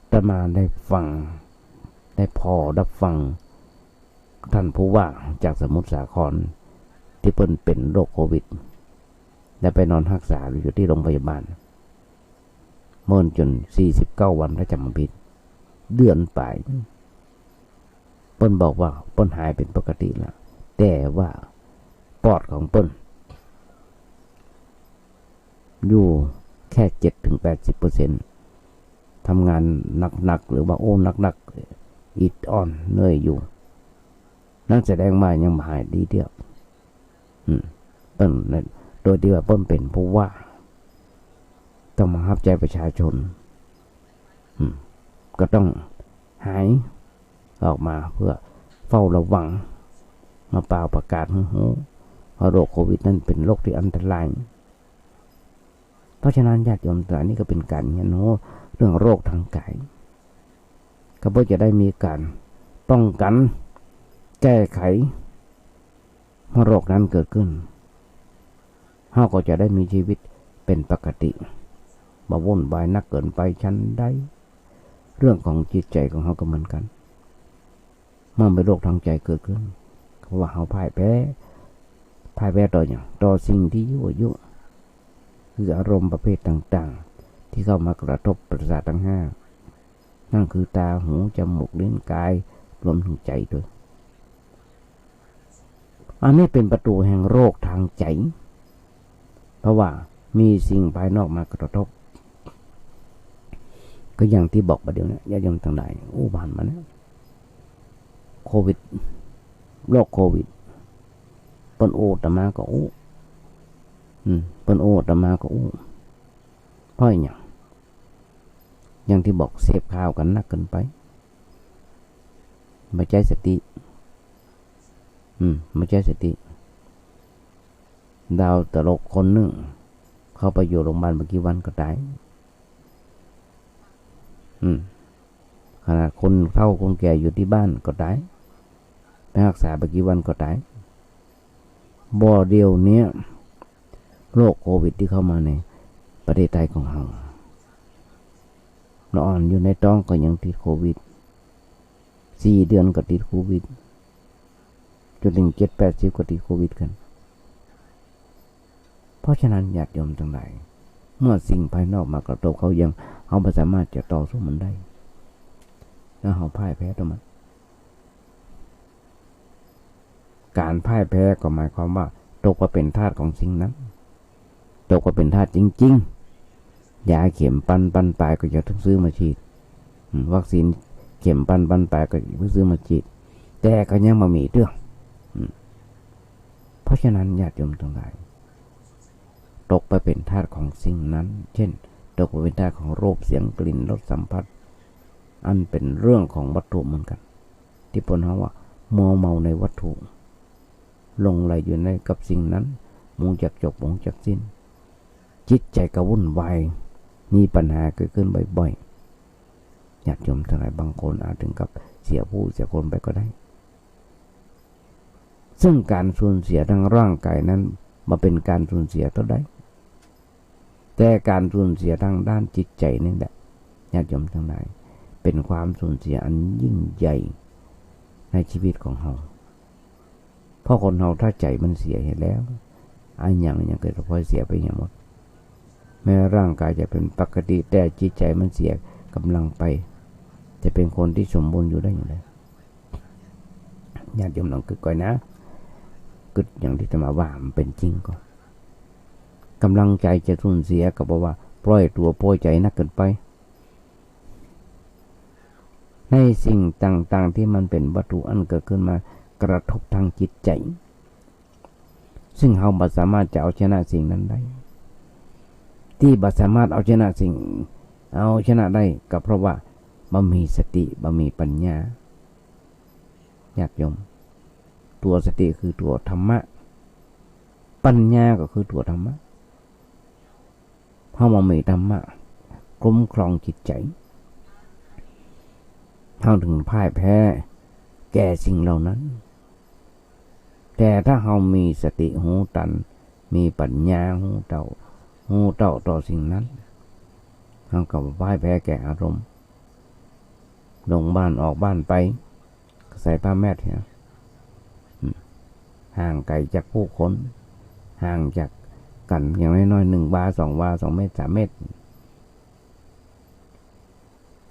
แต่มาได้ฟังได้พอรับฟังท่านผู้ว่าจากสมุทรสาครที่เป็นโรคโควิดและไปนอนรักษาอยู่ที่โรงพยาบาลเมื่อจน49 วันถ้าจำไม่ผิดเดือนไปเปิ้นบอกว่าเปิ้นหายเป็นปกติแล้วแต่ว่าปอดของเปิ้นอยู่แค่ 7-80% ทำงานหนักๆหรือว่าหนักๆอิดอ่อนเหนื่อยอยู่นั่นแสดงมายังหายดีเดียวเปิ้นโดยที่ว่าเปิ้นเป็นผู้ว่าต้องมารับใจประชาชนก็ต้องหายออกมาเพื่อเฝ้าระวังมาเป่าประกาศว่าโรคโควิดนั้นเป็นโรคที่อันตรายเพราะฉะนั้นญาติโยมแต่นี่ก็เป็นการเรียนรู้เรื่องโรคทางกายก็เพื่อจะได้มีการป้องกันแก้ไขเมื่อโรคนั้นเกิดขึ้นเราก็จะได้มีชีวิตเป็นปกติบ่วุ่นวายนักเกินไปชั้นใดเรื่องของจิตใจของเขาก็เหมือนกันเมื่อเป็นโรคทางใจเกิดขึ้นเพราะว่าเขาพ่ายแพ้ต่ออย่างต่อสิ่งที่ยั่วยุคืออารมณ์ประเภทต่างๆที่เข้ามากระทบประสาททั้ง5นั่นคือตาหูจมูกลิ้นกายรวมถึงใจด้วยอันนี้เป็นประตูแห่งโรคทางใจเพราะว่ามีสิ่งภายนอกมากระทบก็อย่างที่บอกประเดี๋ยวนี้ญาติโยมทั้งหลายผ่านมาแล้วโควิดโรคโควิดเปิ้นตมาก็เปิ้นตมาก็เพราะอย่างที่บอกเสพข่าวกันนักเกินไปไม่ใช่สติไม่ใช่สติดาวตลกคนหนึ่งเข้าไปอยู่โรงพยาบาลเมื่อกี้วันก็ตายขนาดคนเฒ่าคนแก่อยู่ที่บ้านก็ตายไปรักษาเมื่อกี้วันก็ตายบ่เดียวเนี้ยโรคโควิดที่เข้ามาในประเทศไทยของเราเราอ่อนอยู่ในท้องก็ยังติดโควิด4 เดือนก็ติดโควิดจนถึง70-80ก็ติดโควิดกันเพราะฉะนั้นญาติโยมทั้งหลายเมื่อสิ่งภายนอกมากระทบเขายังเขาไม่สามารถจะต่อสู้มันได้แล้วเขาพ่ายแพ้ต่อมันการพ่ายแพ้ก็หมายความว่าตกว่าเป็นทาสของสิ่งนั้นตกว่าเป็นทาสจริงๆยาเข็มปันปลายก็จะต้องซื้อมาฉีดวัคซีนเข็มปันปลายก็ต้องซื้อมาฉีดแต่ก็ยังมามีเรื่องเพราะฉะนั้นญาติโยมทั้งหลาย ตกไปเป็นทาสของสิ่งนั้นเช่นตกไปเป็นทาสของรูปเสียงกลิ่นรสสัมผัสอันเป็นเรื่องของวัตถุเหมือนกันที่พลเขาว่ามัวเมาในวัตถุลงไหลอยู่ในกับสิ่งนั้นมุ่งจากจบมุ่งจากสิ้นจิตใจก็วุ่นวายมีปัญหาเกิดขึ้นบ่อยๆญาติโยมทั้งหลายบางคนอาจถึงกับเสียผู้เสียคนไปก็ได้ซึ่งการสูญเสียทางร่างกายนั้นมาเป็นการสูญเสียเท่าใดแต่การสูญเสียทางด้านจิตใจนี่แหละญาติโยมทั้งหลายเป็นความสูญเสียอันยิ่งใหญ่ในชีวิตของเราเพราะคนเราถ้าใจมันเสียเห็นแล้วอันอย่างเกิดพลอยเสียไปอย่างหมดแม้ร่างกายจะเป็นปกติแต่จิตใจมันเสียกำลังไปจะเป็นคนที่สมบูรณ์อยู่ได้อย่างไรญาติโยมลองคิดก่อนนะคิดอย่างที่จะมาว่ามันเป็นจริงก่อนกำลังใจจะสูญเสียก็บอกว่าปล่อยตัวปล่อยใจนักเกินไปในสิ่งต่างๆที่มันเป็นวัตถุอันเกิดขึ้นมากระทบทางจิตใจซึ่งเราไม่สามารถจะเอาชนะสิ่งนั้นได้ที่ไม่สามารถเอาชนะได้ก็เพราะว่าบ่มีสติบ่มีปัญญาญาติโยมตัวสติคือตัวธรรมะปัญญาก็คือตัวธรรมะเพราะมันมีธรรมะคุ้มครองจิตใจเท่าถึงพ่ายแพ้แก่สิ่งเหล่านั้นแต่ถ้าเรามีสติหูตันมีปัญญาหูเต่าต่อสิ่งนั้นเราก็พ่ายแพ้แก่อารมณ์ลงบ้านออกบ้านไปใส่ผ้าแมสเนี่ยห่างไกลจากผู้คนห่างจากกันอย่างน้อยๆ1 วา 2 วา 2 เมตร 3 เมตร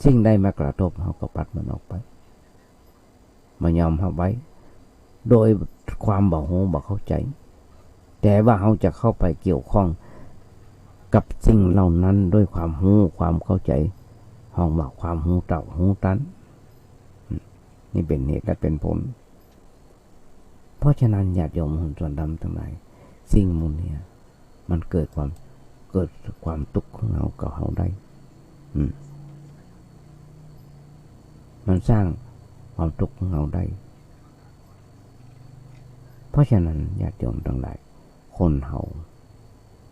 สิ่งใดมากระทบเราก็ปัดมันออกไปมายอมรับไว้โดยความบ่ฮู้บ่เข้าใจแต่ว่าเราจะเข้าไปเกี่ยวข้องกับสิ่งเหล่านั้นด้วยความรู้ความเข้าใจห้องว่าความรู้เต่ารู้ตันนี่เป็นเหตุและเป็นผลเพราะฉะนั้นญาติโยมหุ้นส่วนดำทั้งหลายสิ่งมูลเนี่ยมันเกิดความทุกข์ของเรากับเราได้มันสร้างความทุกข์ของเราได้เพราะฉะนั้นญาติโยมทั้งหลายคนเรา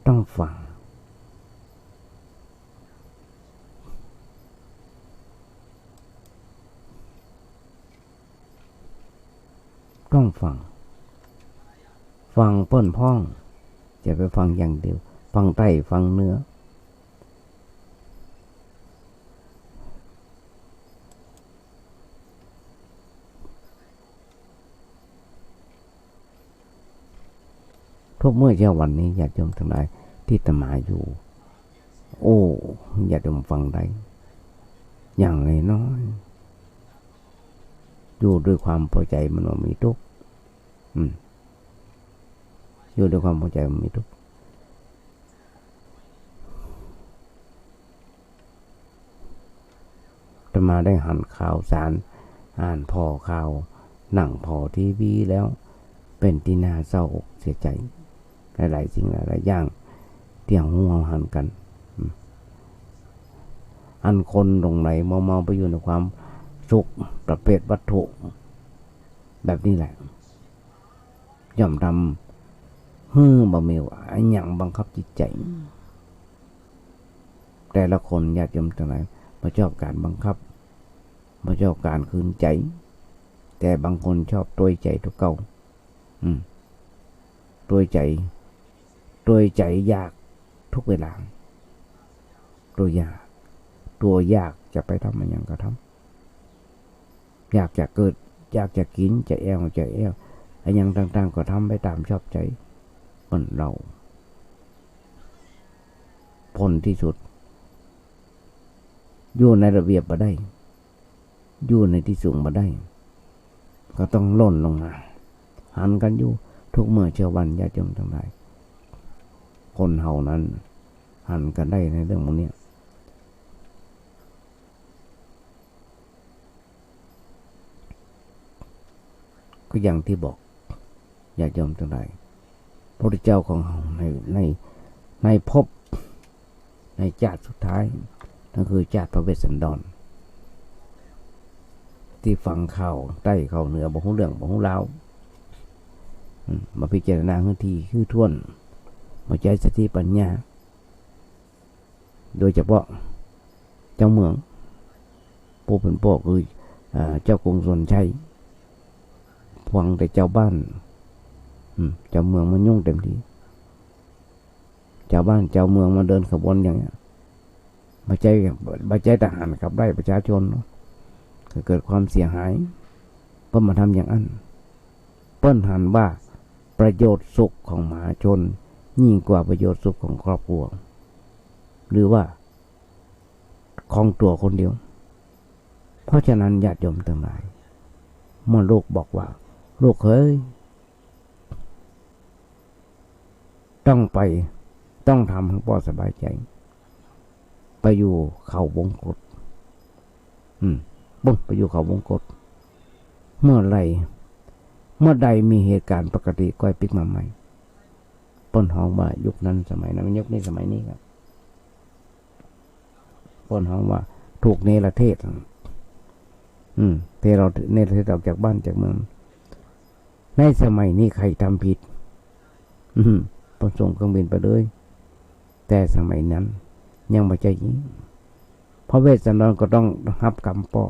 ต้องฟังฟังเปิ้นพ้องจะไปฟังอย่างเดียวฟังใต้ฟังเนื้อทุกเมื่อเช้าวันนี้ญาติโยมทั้งหลายที่อาตมาอยู่ญาติโยมฟังได้อย่างน้อยอยู่ด้วยความพอใจมันว่ามีทุกข์อยู่ด้วยความพอใจมันมีทุกข์อาตมาได้หันข่าวสารอ่านพอข่าวหนังพอทีวีแล้วเป็นที่น่าเศร้าอกเสียใจหลายๆสิ่งหลายๆอย่างที่เราหันกันอันคนตรงไหนเมาไปอยู่ในความสุขประเภทวัตถุแบบนี้แหละย่อมทำบ่มีอันอย่างบังคับจิตใจแต่ละคนญาติโยมทั้งหลายบ่ชอบการบังคับบ่ชอบการคืนใจแต่บางคนชอบตัวใจทุกเก่าตัวใจอยากทุกเวลาตัวยากจะไปทำอะไรอย่างก็ทำอยากจะเกิดอยากจะกินจะแอวอะไรอย่างต่างๆก็ทำไปตามชอบใจคนเราผลที่สุดอยู่ในระเบียบมาได้อยู่ในที่สูงมาได้ก็ต้องล่นลงมาหันกันอยู่ทุกเมื่อเช้าวันญาติโยมทั้งหลายคนเฮานั้นหันกันได้ในเรื่องพวกนี้ก็อย่างที่บอกญาติโยมทั้งหลายพระพุทธเจ้าของเฮาใน ในภพในชาติสุดท้ายนั่นคือชาติพระเวสสันดรที่ฟังข่าวใต้ข่าวเหนือบ่ฮู้เรื่องบ่ฮู้ราวมาพิจารณาพื้นที่คือท่วนมาใช้สติปัญญาโดยเฉพาะเจ้าเมืองผู้เป็นพ่อคือเจ้ากรุงสนชัยพวงแต่เจ้าบ้านเจ้าเมืองมันยุ่งเต็มที่เจ้าบ้านเจ้าเมืองมาเดินขบวนอย่างเงี้ยมาใจทหารขับไล่ประชาชนเกิดความเสียหายเพิ่นมาทำอย่างนั้นเปิ้นหันว่าประโยชน์สุขของมหาชนยิ่งกว่าประโยชน์สุขของครอบครัวหรือว่าของตัวคนเดียวเพราะฉะนั้นญาติโยมทั้งหลายเมื่อลูกบอกว่าลูกเฮ้ยต้องทำให้พ่อสบายใจไปอยู่เขาวงกฏไปอยู่เขาวงกฏเมื่อใดมีเหตุการณ์ปกติก็ปิกมาใหม่ป้นห้องว่ายุคนั้นสมัยนั้นยุคนี้สมัยนี้ครับป้นห้องว่าถูกเนรเทศเทเราเนรเทศออกจากบ้านจากเมืองในสมัยนี้ใครทำผิดป้นส่งเครื่องบินไปเลยแต่สมัยนั้นยังไม่ใช่อย่างนี้พระเวสสันดรก็ต้องรับกรรมป่อ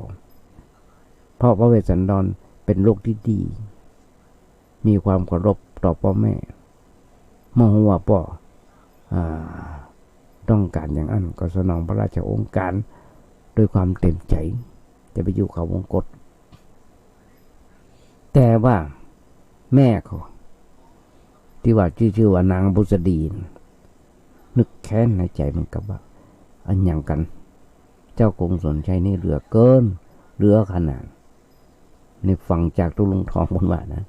เพราะพระเวสสันดรเป็นลูกที่ดีมีความเคารพต่อพ่อแม่เมื่อว่าพ่อต้องการอย่างนั้นก็สนองพระราชโองการด้วยความเต็มใจจะไปอยู่เขาวงกฏแต่ว่าแม่เขาที่ว่าชื่อว่านางบุษดีนึกแค้นในใจมันกับว่าอันอย่างกันเจ้ากรุงสนชัยนี่เหลือเกินเหลือขนาดในฟังจากตุลุงทองบนว่านะ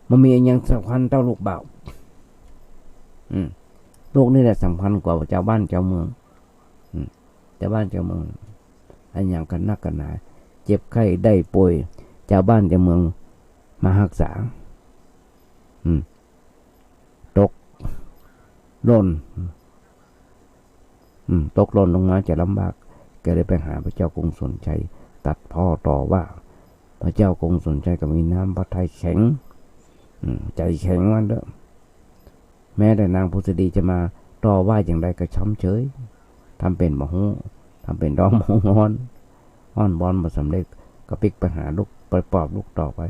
มันมีอย่างสำคัญเจ้าลูกเบาลูกนี่แหละสำคัญกว่าเจ้าบ้านเจ้าเมืองเจ้าบ้านเจ้าเมืองอันอย่างกันนักกันหนาเจ็บไข้ได้ป่วยเจ้าบ้านเจ้าเมืองมารักษาตกหล่นลงมาจะลำบากก็เลยไปหาพระเจ้ากรุงสนชัยตัดพ่อต่อว่าพระเจ้ากรุงสนชัยก็มีน้ำพระทัยแข็งใจแข็งมันเด้อแม้แต่นางพุทธดีจะมาต่อว่าอย่างไรก็ช้ำเฉยทำเป็นบ่ฮู้ทำเป็นร้องมองงอนอ้อนบอนมาสำเร็จก็ปิกไปหาลูกไปปอบลูกต่อไป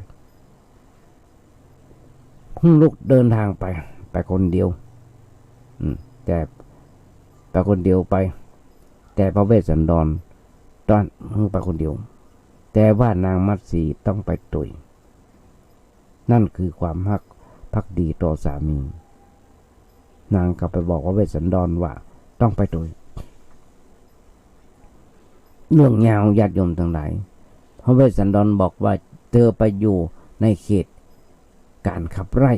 ลูกเดินทางไปคนเดียวแต่ไปคนเดียวไปแต่พระเวสสันดรตอนไปคนเดียวแต่ว่านางมัตสีต้องไปตุยนั่นคือความภักดีต่อสามีนางก็ไปบอกว่าเวสสันดรว่าต้องไปตุยเรื่องยาวญาติโยมทั้งหลายพระเวสสันดรบอกว่าเธอไปอยู่ในเขตการขับไร่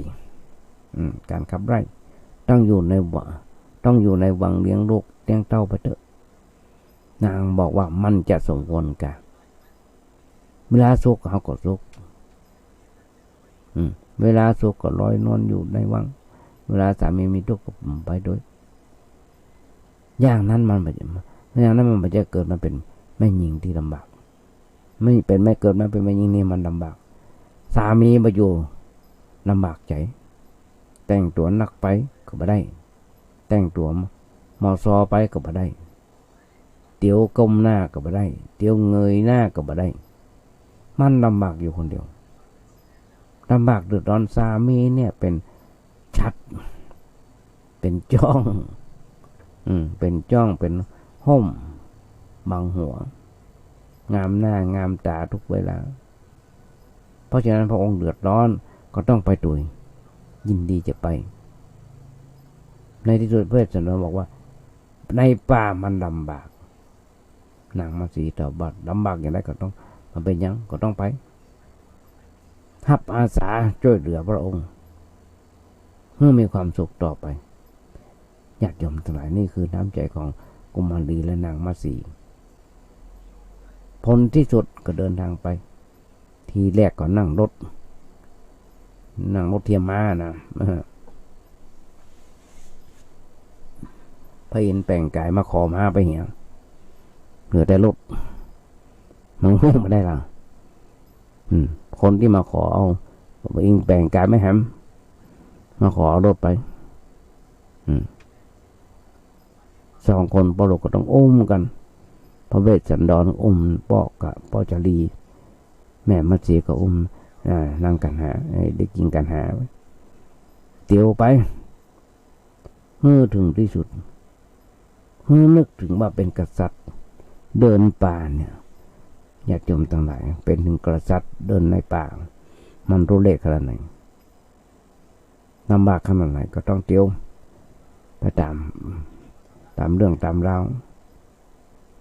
การขับไร่ต้องอยู่ในวังเลี้ยงลูกเลี้ยงเต้าไปเถอะนางบอกว่ามันจะสมควรกันเวลาสุขเขาก็สุขเวลาสุขก็ลอยนอนอยู่ในวังเวลาสามีมีทุกข์ก็ไปด้วยอย่างนั้นมันจะเกิดมาเป็นแม่หญิงที่ลำบากไม่เกิดมาเป็นแม่หญิงนี่มันลำบากสามีมาอยู่ลำบากใจแต่งตัวนักไปก็ไม่ได้แต่งตัวมอซอไปก็ไม่ได้เตี๋ยวก้มหน้าก็ไม่ได้เตี๋ยวเงยหน้าก็ไม่ได้มันลำบากอยู่คนเดียวลำบากเดือดร้อนสามีเนี่ยเป็นชัดเป็นจ้องเป็นห่มบังหัวงามหน้างามตาทุกเวลาเพราะฉะนั้นพระองค์เดือดร้อนก็ต้องไปตุยยินดีจะไปในที่สุดพระเวสสันดรบอกว่าในป่ามันลำบากนางมัตสีตอบว่าลำบากอย่างไรก็ต้องมันเป็นยังก็ต้องไปรับอาสาช่วยเหลือพระองค์เพื่อมีความสุขต่อไปญาติโยมทั้งหลายนี่คือน้ำใจของกุมารีและนางมัตสีผลที่สุดก็เดินทางไปทีแรกก็นั่งรถ นั่งรถเทียมม้านะพระอินทร์แปลงกายมาขอม้าไปเหี่ยเหลือแต่รถมันหุ้มมาได้หรอคนที่มาขอเอาพระอินทร์แปลงกายไม่แหมมาขอเอารถไปสองคนปลกก็ต้องอุ้มกันพระเวสสันดรอุ้มปอกกับปอจารีแม่มัจสีก็อุ้มนั่งกันหาได้กินกันหาเตียวไปเมื่อถึงที่สุดเมื่อนึกถึงว่าเป็นกษัตริย์เดินป่าเนี่ยญาติโยมทั้งหลายเป็นถึงกษัตริย์เดินในป่ามันรู้เลขขนาดไหนลำบากขนาดไหนก็ต้องเตียวไปตามเรื่องตามราว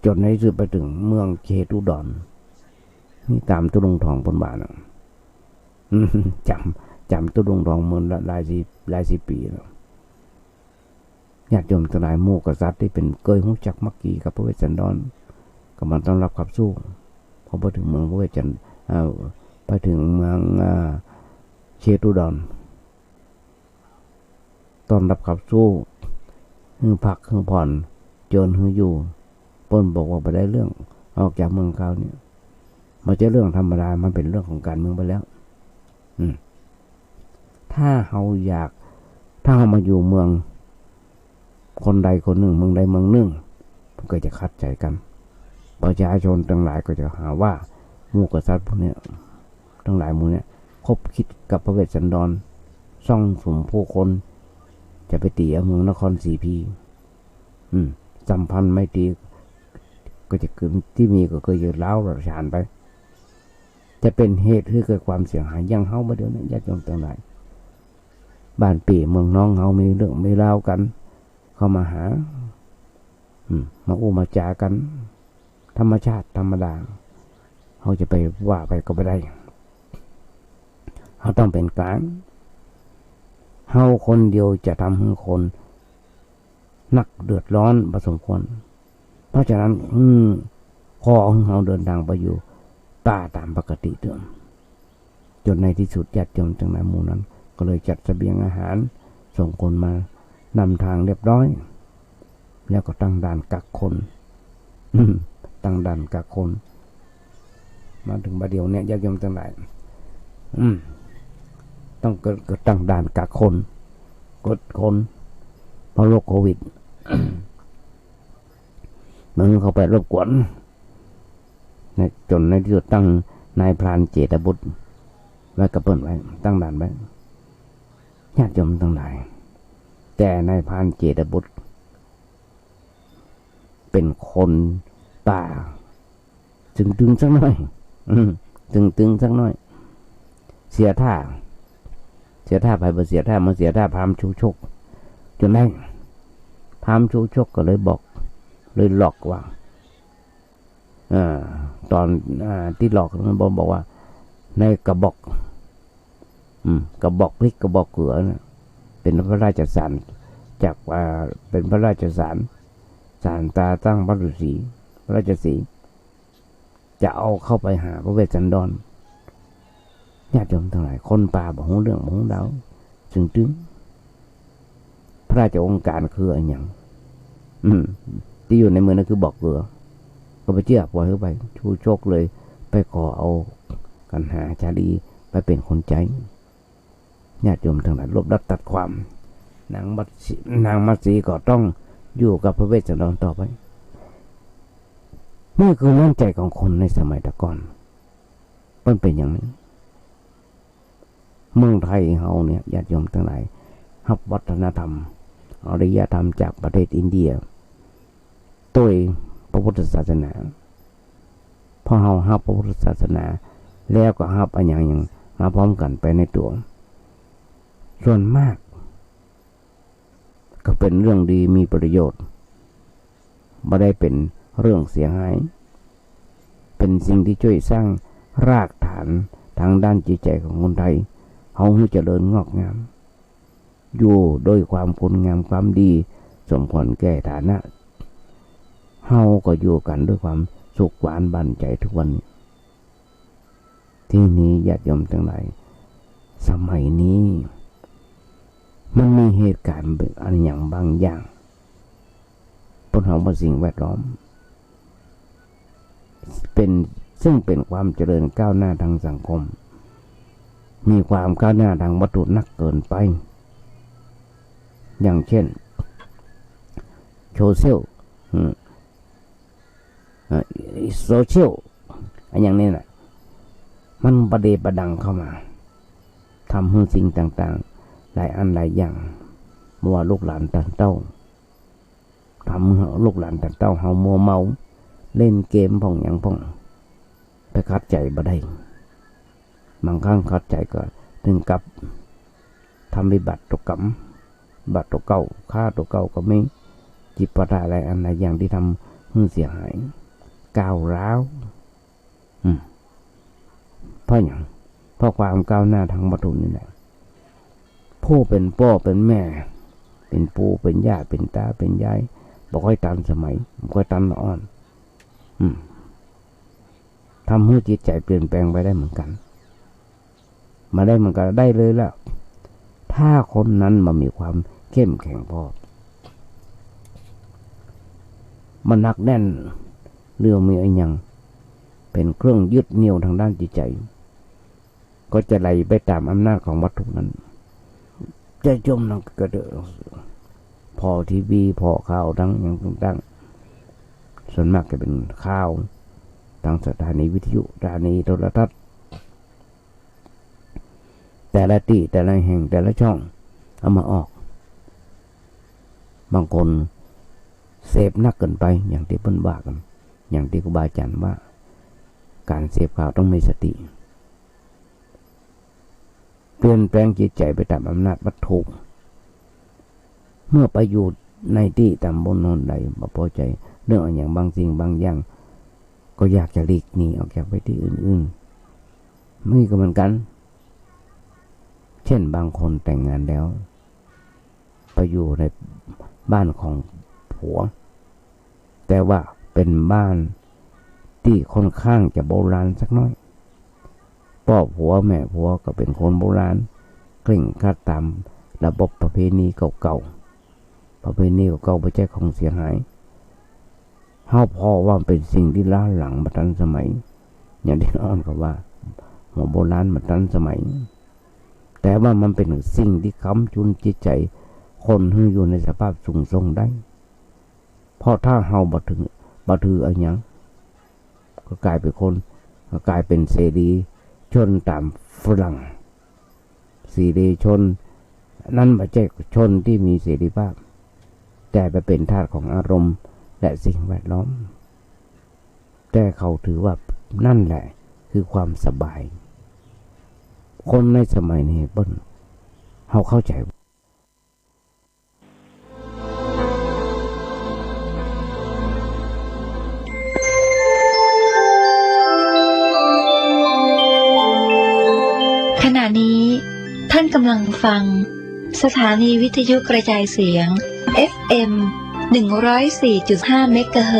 จนในที่สุดไปถึงเมืองเชตุดรนี่ตามตุลงทองปนบาทจำตุลงทองเมืองหลายสิบปีแล้วญาติโยมทั้งหลายหมู่กษัตริย์ที่เป็นเกยหูจักมักกีกับพระเวสสันดรก็มันต้องรับขับสู้พอไปถึงเมืองพระเวสสันดรไปถึงเมืองเชตุดรตอนรับขับสู้ฮือพักฮือผ่อนโจรฮืออยู่ปนบอกว่าไปได้เรื่องออกจากเมืองเขาเนี่ยมันจะเรื่องธรรมดามันเป็นเรื่องของการเมืองไปแล้วถ้าเรามาอยู่เมืองคนใดคนหนึ่งเมืองใดเมืองหนึ่งก็จะคัดใจกันประชาชนทั้งหลายก็จะหาว่าหมู่กษัตริย์พวกนี้ทั้งหลายหมู่นี้คบคิดกับพระเวสสันดรซ่องสุมผู้คนจะไปตีเมืองนครศรีพีสัมพันธ์ไม่ตีก็จะเกิดที่มีก็เคยยืดเล้าระชานไปจะเป็นเหตุให้เกิดความเสียหายยังเฮามาเดี๋ยวนี้ญาติโยมทั้งหลายบ้านปีเมืองน้องเฮามีเรื่องไม่เล่ากันเข้ามาหามาอู้มาจากันธรรมชาติธรรมดาเขาจะไปว่าไปก็ไม่ได้เขาต้องเป็นกลางเฮาคนเดียวจะทำให้คนนักเดือดร้อนประสมควรเพราะฉะนั้นพอของเราเดินทางไปอยู่ป่าตามปกติเดิมจนในที่สุดญาติโยมทั้งหลายหมู่นั้นก็เลยจัดเสบียงอาหารส่งคนมานำทางเรียบร้อยแล้วก็ตั้งด่านกักคนตั้งด่านกักคนมาถึงบัดเดี๋ยวเนี่ยญาติโยมทั้งหลายต้องเกิดตั้งด่านกักคนกดคนเพราะโรคโควิด มึงเข้าไปรบกวนจนในที่สุดตั้งนายพรานเจตบุตรไว้กระเปิ้นไว้ตั้งด่านไว้ญาติโยมทั้งหลายแต่นายพรานเจตบุตรเป็นคนป่าตึงสักหน่อยตึงสักหน่อยเสียท่าไปบ่เสียท่ามาเสียท่าพามชูชกจนได้พามชูชกก็เลยบอกเลยหลอกว่าตอนที่หลอกมันบอกว่าในกระบอกกระบอกพริกกระบอกเกลือนะเป็นพระราชสารจากเป็นพระราชสารตาตั้งพระฤาษีพระราชสีจะเอาเข้าไปหาพระเวสสันดรญาติโยมทั้งหลายคนป่าบอกเรื่องของเราซึ่งถึงพระราชองค์การคืออะไรอย่างที่อยู่ในมือนั่นคือบอกเกลือก็ไปเชื่อปล่อยเข้าไปชูโชคเลยไปขอเอากันหาชาลีไปเป็นคนใจญาติโยมทั้งหลายลบดัดตัดความนางมัตสีก็ต้องอยู่กับพระเวสสันดรต่อไปนี่คือน้ำใจของคนในสมัยตะก่อนมันเป็นอย่างนี้เมืองไทยเฮาเนี่ยญาติโยมทั้งหลายรับวัฒนธรรมอารยธรรมจากประเทศอินเดียโดยพระพุทธศาสนาพอเฮารับพระพุทธศาสนาแล้วก็รับอันอย่างมาพร้อมกันไปในตัวส่วนมากก็เป็นเรื่องดีมีประโยชน์ไม่ได้เป็นเรื่องเสียหายเป็นสิ่งที่ช่วยสร้างรากฐานทางด้านจิตใจของคนไทยเฮาให้เจริญงอกงามอยู่โดยความคุณงามความดีสมควรแก่ฐานะเฮาก็อยู่กันด้วยความสุขหวานบั่นใจทุกวันที่นี้ญาติโยมทั้งหลาย สมัยนี้มันมีเหตุการณ์อันอย่างบางอย่างบนของสิ่งแวดล้อมซึ่งเป็นความเจริญก้าวหน้าทางสังคมมีความก้าวหน้าทางวัตถุนักเกินไปอย่างเช่นโซเชียลอันอย่างนี้นะมันประเดประดังเข้ามาทำให้สิ่งต่างๆหลายอันหลายอย่างมัวลูกหลานตันเต้าทำให้ลูกหลานตันเต้าเฮามัวเมาเล่นเกมพ่องอย่างพ่องไปคัดใจบ่ได้บางครั้งคัดใจก็ถึงกับทำวิบัติตกกรรมบัตรตัวเก่าค่าตัวเก่าก็ไม่จิตประทาอะไรอันใดอย่างที่ทำให้เสียหายก้าวร้าวเพราะอย่างเพราะความก้าวหน้าทางวัตถุนี่แหละผู้เป็นพ่อเป็นแม่เป็นปู่เป็นย่าเป็นตาเป็นยายบอกให้ทันสมัยบอกให้ทันอ่อนทำให้จิตใจเปลี่ยนแปลงไปได้เหมือนกันมาได้เหมือนกันได้เลยแล้วถ้าคนนั้นมันมีความเข้มแข็งพอมันหนักแน่นเรื่องมีอะไรอย่างเป็นเครื่องยึดเหนี่ยวทางด้านจิตใจก็จะไหลไปตามอำนาจของวัตถุนั้นจะจมลงกระเดือพอทีวีพอข่าวทั้งอย่างต่างๆส่วนมากจะเป็นข่าวทางสถานีวิทยุสถานีโทรทัศน์แต่ละที่แต่ละแห่งแต่ละช่องเอามาออกบางคนเสพนักเกินไปอย่างที่เพิ่นว่ากันอย่างที่ครูบาอาจารย์ว่าการเสพข่าวต้องมีสติเปลี่ยนแปลงจิตใจไปตามอำนาจวัตถุเมื่อไปอยู่ในที่ตำบลโน่นใดบ่พอใจเรื่องอย่างบางสิ่งบางอย่างก็อยากจะหลีกหนีออกจากไปที่อื่นๆไม่ก็เหมือนกันเช่นบางคนแต่งงานแล้วไปอยู่ในบ้านของผัวแต่ว่าเป็นบ้านที่ค่อนข้างจะโบราณสักน้อยพ่อผัวแม่ผัวก็เป็นคนโบราณเคร่งครัดตามระบบประเพณีเก่าๆประเพณีเก่าๆไม่ใช่ของเสียหายเฮาพอว่าเป็นสิ่งที่ล้าหลังมาทันสมัยอย่างที่อ้อนก็ว่าหัวโบราณมาทันสมัยแต่ว่ามันเป็นสิ่งที่ค้ำจุนจิตใจคนที่อยู่ในสภาพสูงส่งได้เพราะถ้าเฮาบ่ถืออะไรอย่างก็กลายเป็นคนก็กลายเป็นเสรีชนตามฝรั่งเสรีชนนั้นไม่ใช่ชนที่มีเสรีภาพแต่ไปเป็นทาสของอารมณ์และสิ่งแวดล้อมแต่เขาถือว่านั่นแหละคือความสบายคนในสมัยนี้เปิ้นเขาเข้าใจขณะนี้ท่านกำลังฟังสถานีวิทยุกระจายเสียง FM 104.5 เมกะเฮิรตซ์